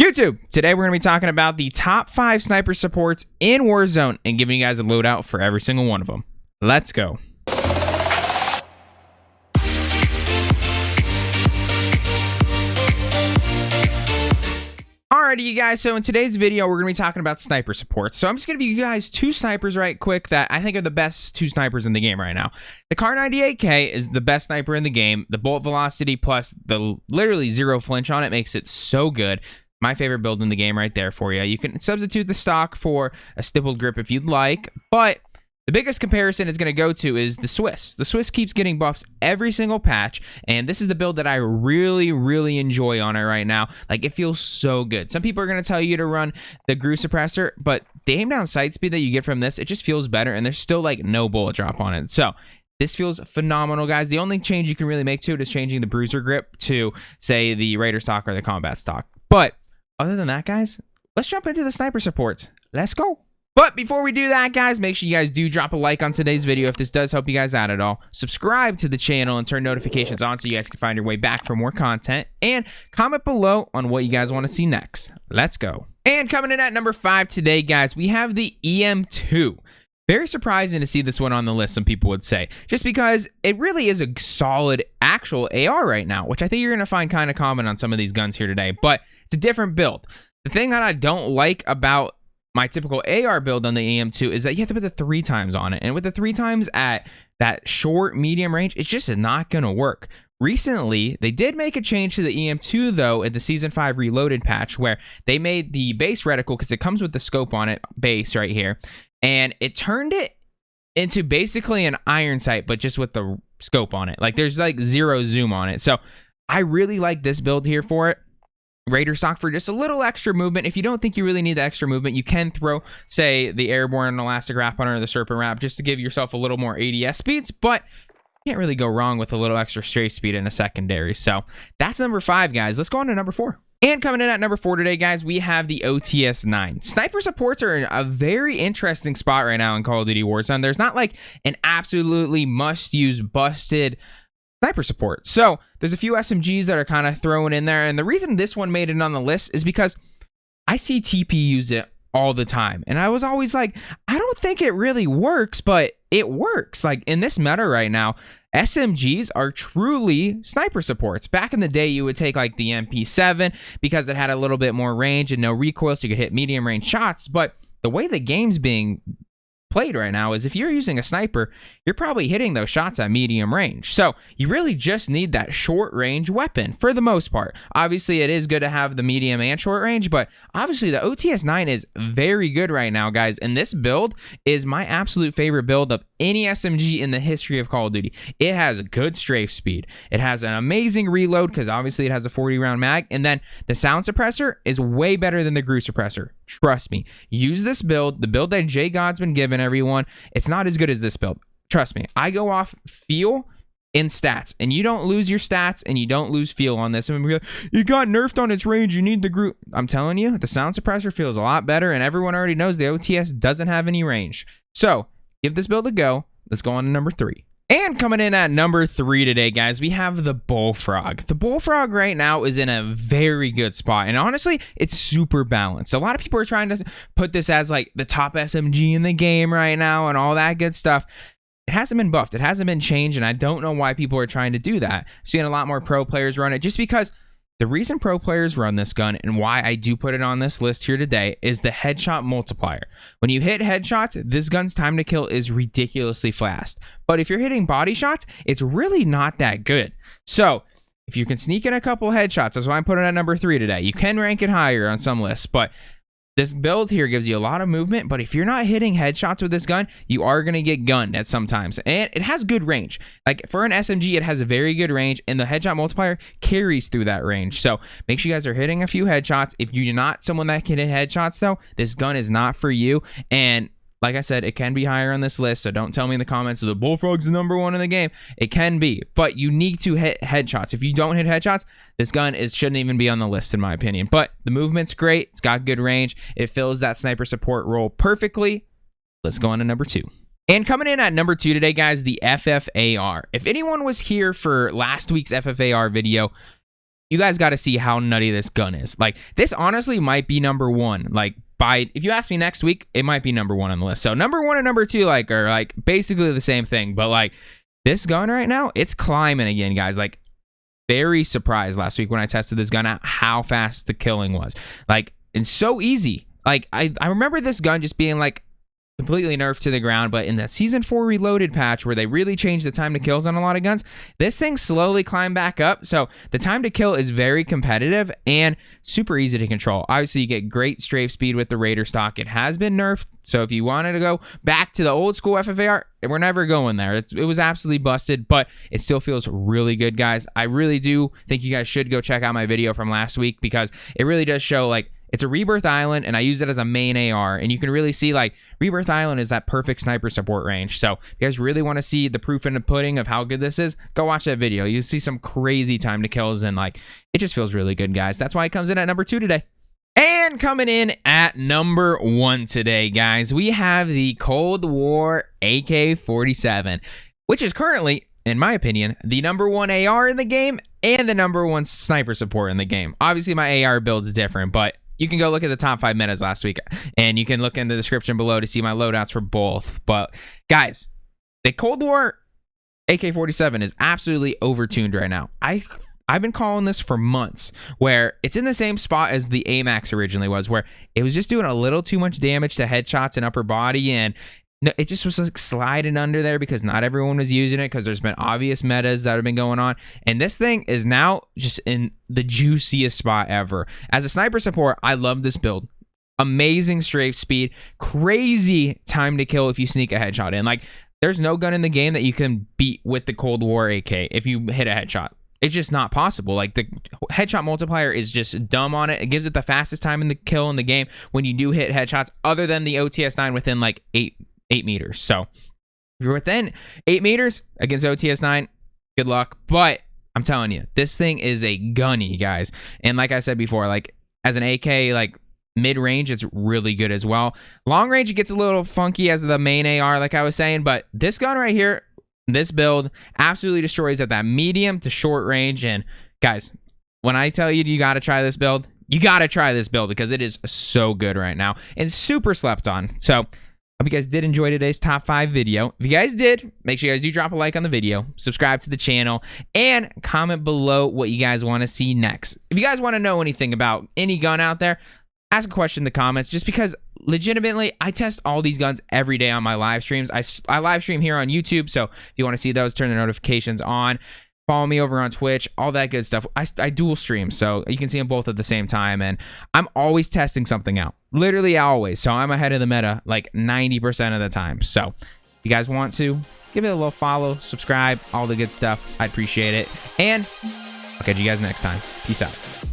YouTube, today we're going to be talking about the top 5 sniper supports in Warzone and giving you guys a loadout for every single one of them. Let's go. Alrighty, you guys, so in today's video, we're going to be talking about sniper supports. So I'm just going to give you guys 2 snipers right quick that I think are the best 2 snipers in the game right now. The Kar 98K is the best sniper in the game. The bullet velocity plus the literally 0 flinch on it makes it so good. My favorite build in the game right there for you. You can substitute the stock for a stippled grip if you'd like, but the biggest comparison it's going to go to is the Swiss. The Swiss keeps getting buffs every single patch, and this is the build that I really enjoy on it right now. Like, it feels so good. Some people are going to tell you to run the GRU suppressor, but the aim down sight speed that you get from this, it just feels better, and there's still like no bullet drop on it. So this feels phenomenal, guys. The only change you can really make to it is changing the bruiser grip to, say, the Raider stock or the combat stock. But other than that, guys, let's jump into the sniper supports. Let's go. But before we do that, guys, make sure you guys do drop a like on today's video if this does help you guys out at all. Subscribe to the channel and turn notifications on so you guys can find your way back for more content. And comment below on what you guys want to see next. Let's go. And coming in at number 5 today, guys, we have the EM2. Very surprising to see this one on the list, some people would say, just because it really is a solid actual AR right now, which I think you're going to find kind of common on some of these guns here today, but it's a different build. The thing that I don't like about my typical AR build on the EM2 is that you have to put the 3 times on it, and with the 3 times at that short, medium range, it's just not going to work. Recently, they did make a change to the EM2, though, at the Season 5 Reloaded patch, where they made the base reticle, because it comes with the scope on it, base right here, and it turned it into basically an iron sight, but just with the scope on it. Like, there's like 0 zoom on it. So I really like this build here for it. Raider stock for just a little extra movement. If you don't think you really need the extra movement, you can throw, say, the airborne elastic wrap on or the serpent wrap just to give yourself a little more ADS speeds, but you can't really go wrong with a little extra strafe speed in a secondary. So that's number 5, guys. Let's go on to number 4. And coming in at number 4 today, guys, we have the OTS-9. Sniper supports are in a very interesting spot right now in Call of Duty Warzone. There's not like an absolutely must-use busted sniper support. So there's a few SMGs that are kind of thrown in there. And the reason this one made it on the list is because I see TP use it all the time. And I was always like, I don't think it really works, but it works. Like, in this meta right now, SMGs are truly sniper supports. Back in the day, you would take like the MP7 because it had a little bit more range and no recoil, so you could hit medium range shots. But the way the game's being played right now is if you're using a sniper, you're probably hitting those shots at medium range. So you really just need that short range weapon for the most part. Obviously, it is good to have the medium and short range, but obviously the OTS-9 is very good right now, guys. And this build is my absolute favorite build of any SMG in the history of Call of Duty. It has a good strafe speed. It has an amazing reload because obviously it has a 40 round mag. And then the sound suppressor is way better than the GRU suppressor. Trust me. Use this build. The build that jgod's been given everyone, it's not as good as this build. Trust me. I go off feel in stats, and you don't lose your stats and you don't lose feel on this. And like, you got nerfed on its range, you need the GRU. I'm telling you, the sound suppressor feels a lot better, and everyone already knows the OTS doesn't have any range. So give this build a go. Let's go on to number 3. And coming in at number 3 today, guys, we have the Bullfrog. The Bullfrog right now is in a very good spot. And honestly, it's super balanced. A lot of people are trying to put this as like the top SMG in the game right now and all that good stuff. It hasn't been buffed. It hasn't been changed. And I don't know why people are trying to do that. I'm seeing a lot more pro players run it just because the reason pro players run this gun and why I do put it on this list here today is the headshot multiplier. When you hit headshots, this gun's time to kill is ridiculously fast. But if you're hitting body shots, it's really not that good. So if you can sneak in a couple headshots, that's why I'm putting it at number 3 today. You can rank it higher on some lists, but this build here gives you a lot of movement, but if you're not hitting headshots with this gun, you are going to get gunned at sometimes. And it has good range. Like, for an SMG, it has a very good range, and the headshot multiplier carries through that range. So make sure you guys are hitting a few headshots. If you're not someone that can hit headshots, though, this gun is not for you. And like I said, it can be higher on this list, so don't tell me in the comments the Bullfrog's the number 1 in the game. It can be, but you need to hit headshots. If you don't hit headshots, this gun shouldn't even be on the list in my opinion. But the movement's great. It's got good range. It fills that sniper support role perfectly. Let's go on to number 2. And coming in at number 2 today, guys, the FFAR. If anyone was here for last week's FFAR video, you guys got to see how nutty this gun is. Like, this honestly might be number one. Like, if you ask me next week, it might be number one on the list. So number one and number two, like, are like basically the same thing. But like, this gun right now, it's climbing again, guys. Like, very surprised last week when I tested this gun out how fast the killing was. Like, it's so easy. Like, I remember this gun just being like completely nerfed to the ground, but in that season 4 reloaded patch where they really changed the time to kills on a lot of guns, this thing slowly climbed back up. So the time to kill is very competitive and super easy to control. Obviously, you get great strafe speed with the Raider stock. It has been nerfed, so if you wanted to go back to the old school FFAR, we're never going there. It was absolutely busted, but it still feels really good, guys. I really do think you guys should go check out my video from last week because it really does show, like, it's a Rebirth Island, and I use it as a main AR, and you can really see, like, Rebirth Island is that perfect sniper support range. So if you guys really want to see the proof in the pudding of how good this is, go watch that video. You'll see some crazy time to kills, and, like, it just feels really good, guys. That's why it comes in at number 2 today. And coming in at number 1 today, guys, we have the Cold War AK-47, which is currently, in my opinion, the number 1 AR in the game and the number 1 sniper support in the game. Obviously, my AR build's different, but you can go look at the top 5 metas last week, and you can look in the description below to see my loadouts for both. But, guys, the Cold War AK-47 is absolutely overtuned right now. I've been calling this for months, where it's in the same spot as the AMAX originally was, where it was just doing a little too much damage to headshots and upper body, and it just was like sliding under there because not everyone was using it because there's been obvious metas that have been going on. And this thing is now just in the juiciest spot ever. As a sniper support, I love this build. Amazing strafe speed, crazy time to kill if you sneak a headshot in. Like, there's no gun in the game that you can beat with the Cold War AK if you hit a headshot. It's just not possible. Like, the headshot multiplier is just dumb on it. It gives it the fastest time in the kill in the game when you do hit headshots, other than the OTS-9 within like 8 meters. So if you're within 8 meters against OTS-9, good luck. But I'm telling you, this thing is a gunny, guys. And like I said before, like, as an AK, like, mid-range, it's really good as well. Long range, it gets a little funky as the main AR, like I was saying. But this gun right here, this build, absolutely destroys at that medium to short range. And guys, when I tell you got to try this build, you got to try this build because it is so good right now and super slept on. So hope you guys did enjoy today's top 5 video. If you guys did, make sure you guys do drop a like on the video, subscribe to the channel, and comment below what you guys want to see next. If you guys want to know anything about any gun out there, ask a question in the comments, just because legitimately I test all these guns every day on my live streams. I live stream here on YouTube, so if you want to see those, turn the notifications on. Follow me over on Twitch, all that good stuff. I dual stream, so you can see them both at the same time, and I'm always testing something out. Literally always. So I'm ahead of the meta like 90% of the time. So if you guys want to, give it a little follow, subscribe, all the good stuff. I'd appreciate it. And I'll catch you guys next time. Peace out.